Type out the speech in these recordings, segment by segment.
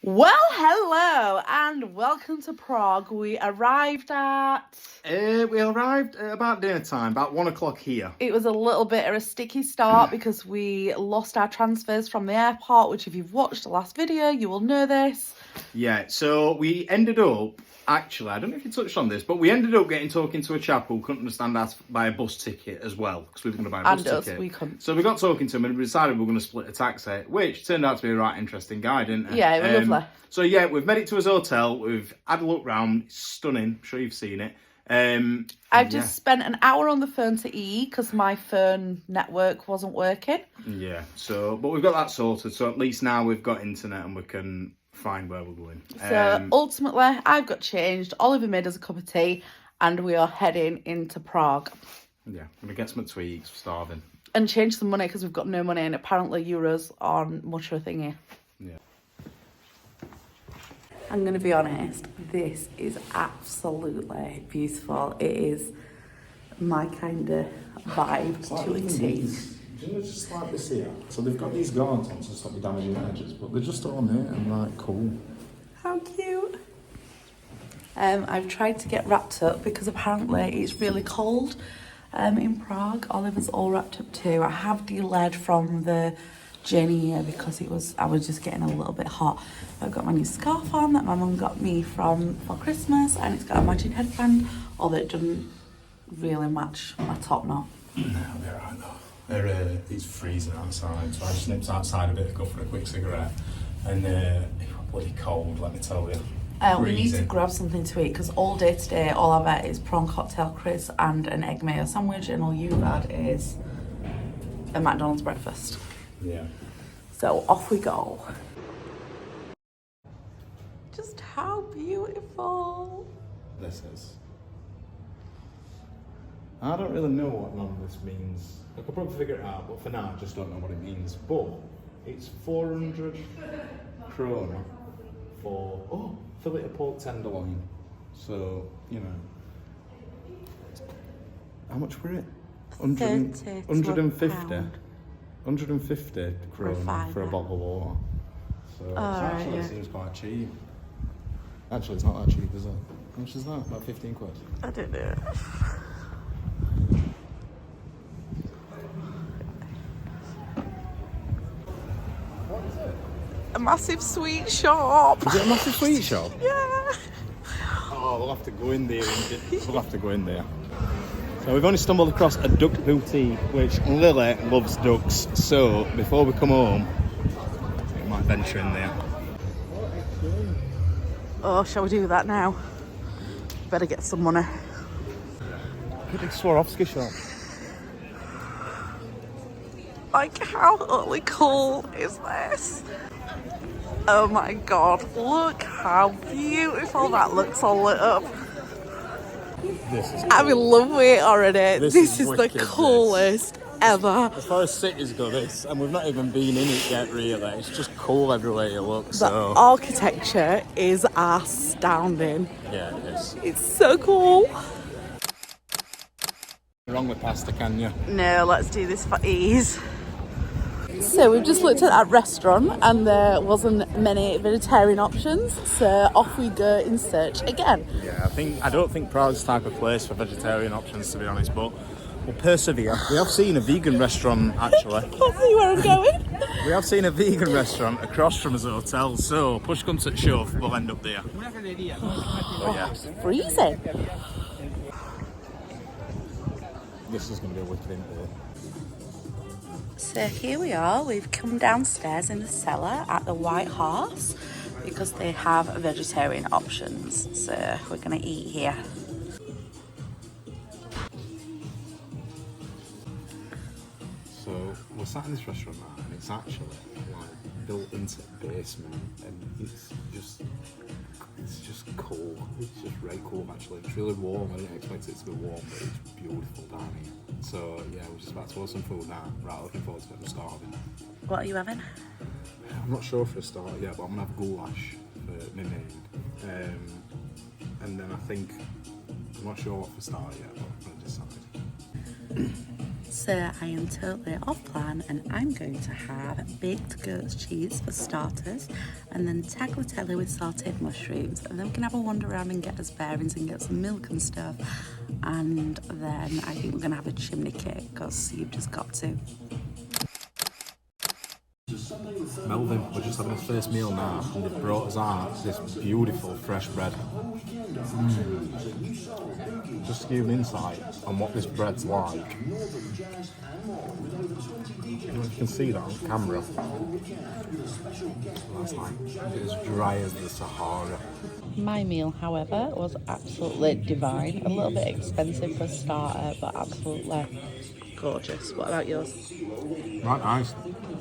Well, hello and welcome to Prague. We arrived at... We arrived at about dinner time, about 1 o'clock here. It was a little bit of a sticky start because we lost our transfers from the airport, which if you've watched the last video, you will know this. Yeah, so we ended up, actually, I don't know if you touched on this, but we ended up talking to a chap who couldn't understand us buy a bus ticket as well, because we were going to buy a bus ticket. We couldn't. So we got talking to him and we decided we were going to split a taxi, which turned out to be a right interesting guy, didn't it? Yeah, it was lovely. So yeah, we've made it to his hotel, we've had a look round, it's stunning, I'm sure you've seen it. I've just spent an hour on the phone to EE because my phone network wasn't working. Yeah, but we've got that sorted, so at least now we've got internet and we can find where we're going. So ultimately, I've got changed. Oliver made us a cup of tea and we are heading into Prague. Yeah, I'm going to get some tweaks for starving. And change some money because we've got no money and apparently euros aren't much of a thingy. Yeah. I'm going to be honest, this is absolutely beautiful. It is my kind of vibe to a T. You know, just like this here. So they've got these guards on to stop you damaging the edges, but they're just all neat and like cool. How cute. I've tried to get wrapped up because apparently it's really cold in Prague. Oliver's all wrapped up too. I have delayed from the journey here because I was just getting a little bit hot. I've got my new scarf on that my mum got me for Christmas, and it's got a matching headband, although it doesn't really match my top now. No, they're right though. It's freezing outside, so I just nipped outside a bit to go for a quick cigarette, and it was bloody cold, let me tell you. We need to grab something to eat because all day today, all I've had is prawn cocktail crisp and an egg mayo sandwich, and all you've had is a McDonald's breakfast. Yeah. So off we go. Just how beautiful. This is. I don't really know what none of this means. I could probably figure it out, but for now I just don't know what it means. But it's 400 krona for fillet of pork tenderloin. So, you know. How much for it? 150. 150 krona for a bottle of water. So it seems quite cheap. Actually, it's not that cheap, is it? How much is that? About 15 quid? I don't know. What is it? A massive sweet shop. Is it a massive sweet shop? Yeah. Oh, we'll have to go in there. So we've only stumbled across a duck boutique, which Lily loves ducks. So before we come home, we might venture in there. Oh, shall we do that now? Better get some money. Big Swarovski shop. Like, how utterly cool is this? Oh my god, look how beautiful that looks all lit up. This is cool. I'm in love with it already. This is the wicked, coolest ever. As far as cities go, and we've not even been in it yet really, it's just cool everywhere you look. The architecture is astounding. Yeah, it is. It's so cool. Wrong with pasta, can you? No, let's do this for ease. So we've just looked at that restaurant and there wasn't many vegetarian options, so off we go in search again. Yeah, I don't think Prague's the type of place for vegetarian options, to be honest, but we'll persevere. We have seen a vegan restaurant, actually. I'll see where I'm going. We have seen a vegan restaurant across from his hotel, so push comes to shove, we'll end up there. Oh, yeah. It's freezing. This is going to be a wicked day. So here we are, we've come downstairs in the cellar at the White Horse because they have vegetarian options, so we're going to eat here. So we're sat in this restaurant now, and it's actually like built into the basement, and it's just cool. It's just very cool actually. It's really warm. I didn't expect it to be warm, but it's beautiful down here. So yeah, we're just about to order some food now. Right, looking forward to it. I'm starving. What are you having? I'm not sure for a start yet, but I'm gonna have goulash for my main. And then I think I'm not sure what for start yet, but I'm gonna decide. So I am totally off plan and I'm going to have baked goat's cheese for starters and then tagliatelle with sauteed mushrooms, and then we can have a wander around and get us bearings and get some milk and stuff, and then I think we're going to have a chimney cake because you've just got to. Melvin, we're just having his first meal now, and they've brought us out this beautiful fresh bread. Just to give you an insight on what this bread's like. You can see that on camera. That's like as dry as the Sahara. My meal, however, was absolutely divine. A little bit expensive for a starter, but absolutely gorgeous. What about yours? Right, nice.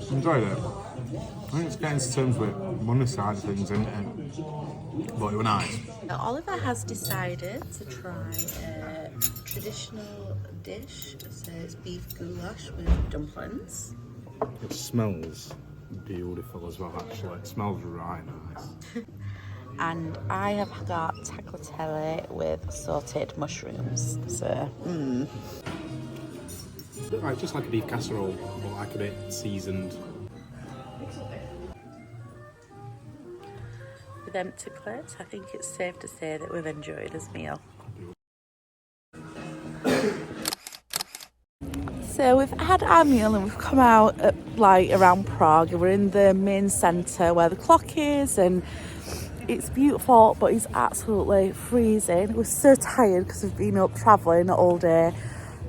Enjoyed it. I think it's getting to terms with money side of things, isn't it? But it was nice. Oliver has decided to try a traditional dish. So it's beef goulash with dumplings. It smells beautiful as well, actually. It smells right nice. And I have got tagliatelle with sauteed mushrooms. So, Right, just like a beef casserole, but like a bit seasoned. with empty plates, I think it's safe to say that we've enjoyed this meal. So we've had our meal and we've come out at, around Prague, and we're in the main centre where the clock is, and it's beautiful, but it's absolutely freezing. We're so tired because we've been up travelling all day.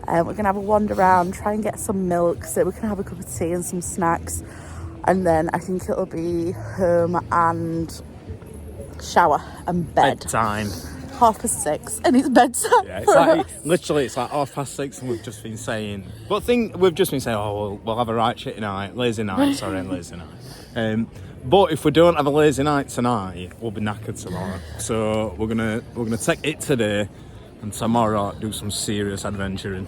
We're going to have a wander around, try and get some milk so we can have a cup of tea and some snacks, and then I think it'll be home and shower and bed. Bedtime. 6:30 and it's bedtime. Yeah, it's like literally it's like 6:30 and we've just been saying. We've just been saying, oh, we'll have a right shitty night, lazy night. But if we don't have a lazy night tonight, we'll be knackered tomorrow. So we're gonna take it today, and tomorrow do some serious adventuring.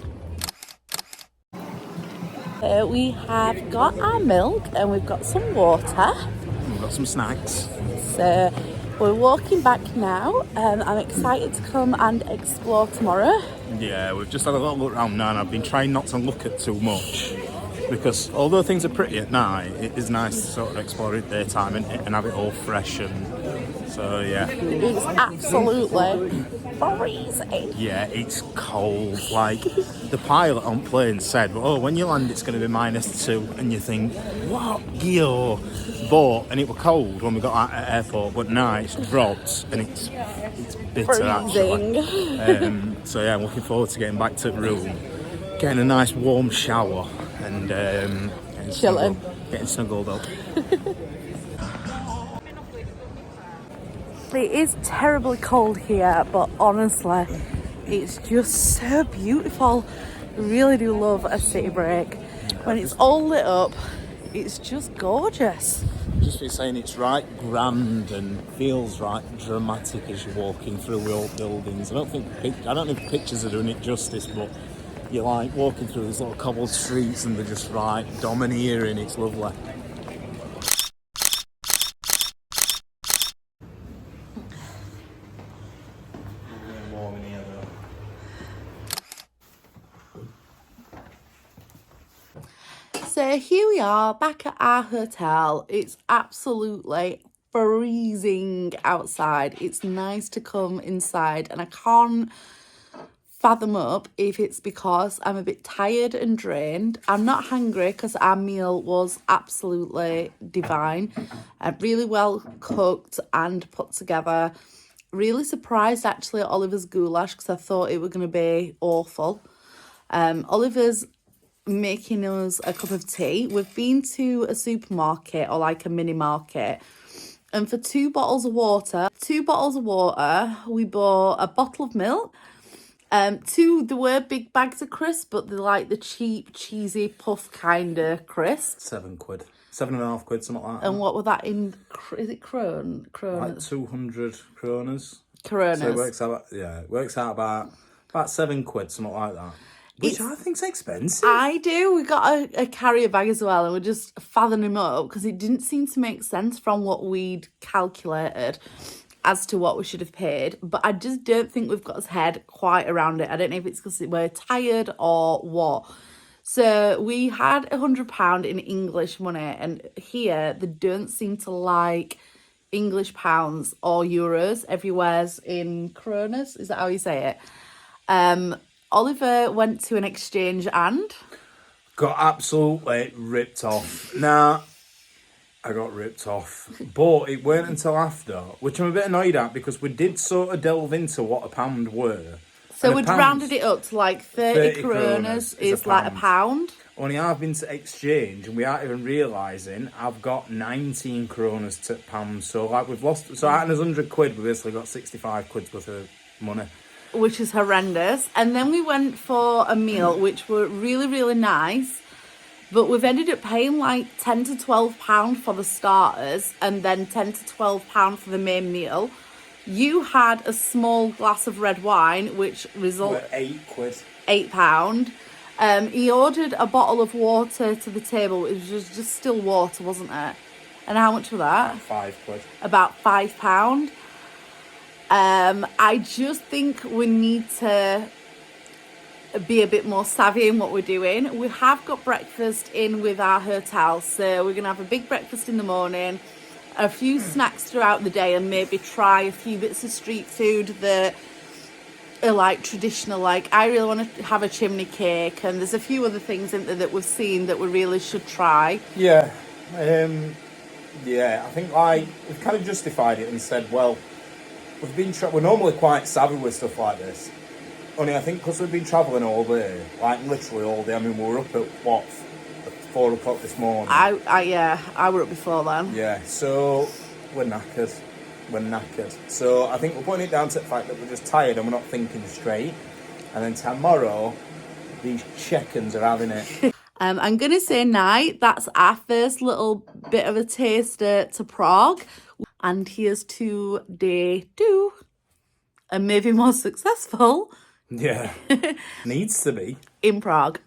We have got our milk and we've got some water. We've got some snacks. So we're walking back now. I'm excited to come and explore tomorrow. Yeah, we've just had a little look around now, and I've been trying not to look at too much, because although things are pretty at night, it is nice to sort of explore it daytime and have it all fresh. And so yeah, it's absolutely freezing. Yeah, it's cold. Like the pilot on plane said, oh, when you land it's going to be -2, and you think, what? Yo. And it was cold when we got out at the airport, but now it's dropped and it's bitter freezing. Actually. So yeah, I'm looking forward to getting back to the room, getting a nice warm shower, and getting snuggled up. It is terribly cold here, but honestly, it's just so beautiful. I really do love a city break. When it's all lit up, it's just gorgeous. Just been saying it's right grand and feels right dramatic as you're walking through old buildings. I don't know if pictures are doing it justice, but you're like walking through these little cobbled streets and they're just right domineering. It's lovely. So here we are back at our hotel. It's absolutely freezing outside. It's nice to come inside, and I can't fathom up if it's because I'm a bit tired and drained. I'm not hungry because our meal was absolutely divine. Really well cooked and put together. Really surprised actually at Oliver's goulash because I thought it was going to be awful. Oliver's making us a cup of tea. We've been to a supermarket or like a mini market, and for 2 bottles of water, we bought a bottle of milk. There were big bags of crisps, but they're like the cheap, cheesy puff kind of crisps. £7, £7.5, something like that. And what were that in? Is it Kroner? Like 200 kronas. Coronas. So it works out about £7, something like that. Which I think's expensive. I do. We got a carrier bag as well, and we're just fathoming him up because it didn't seem to make sense from what we'd calculated as to what we should have paid. But I just don't think we've got his head quite around it. I don't know if it's because we're tired or what. So we had £100 in English money, and here they don't seem to like English pounds or euros. Everywhere's in kronas. Is that how you say it? Oliver went to an exchange and Got absolutely ripped off. Nah, I got ripped off. But it weren't until after, which I'm a bit annoyed at because we did sort of delve into what a pound were. so And a we'd pound's rounded it up to like 30 kronas is like a pound. Only I've been to exchange and we aren't even realising I've got 19 kronas to pounds. So like we've lost, so out of 100 quid, we basically got 65 quid's worth of money. Which is horrendous. And then we went for a meal, which were really, really nice. But we've ended up paying like £10 to £12 for the starters and then £10 to £12 for the main meal. You had a small glass of red wine, which resulted £8. £8. He ordered a bottle of water to the table. It was just still water, wasn't it? And how much was that? £5. About £5. I just think we need to be a bit more savvy in what we're doing. We have got breakfast in with our hotel, so we're going to have a big breakfast in the morning, a few snacks throughout the day, and maybe try a few bits of street food that are like traditional. Like I really want to have a chimney cake, and there's a few other things in there that we've seen that we really should try. Yeah, I think like we've kind of justified it and said, well, we've been we're normally quite savvy with stuff like this. Only I think because we've been travelling all day, like literally all day. I mean, we were up at what, 4 o'clock this morning. I were up before then. Yeah, so we're knackered. So I think we're putting it down to the fact that we're just tired and we're not thinking straight. And then tomorrow, these Czechans are having it. I'm going to say night. That's our first little bit of a taster to Prague. And here's to day 2. And maybe more successful. Yeah, needs to be. In Prague.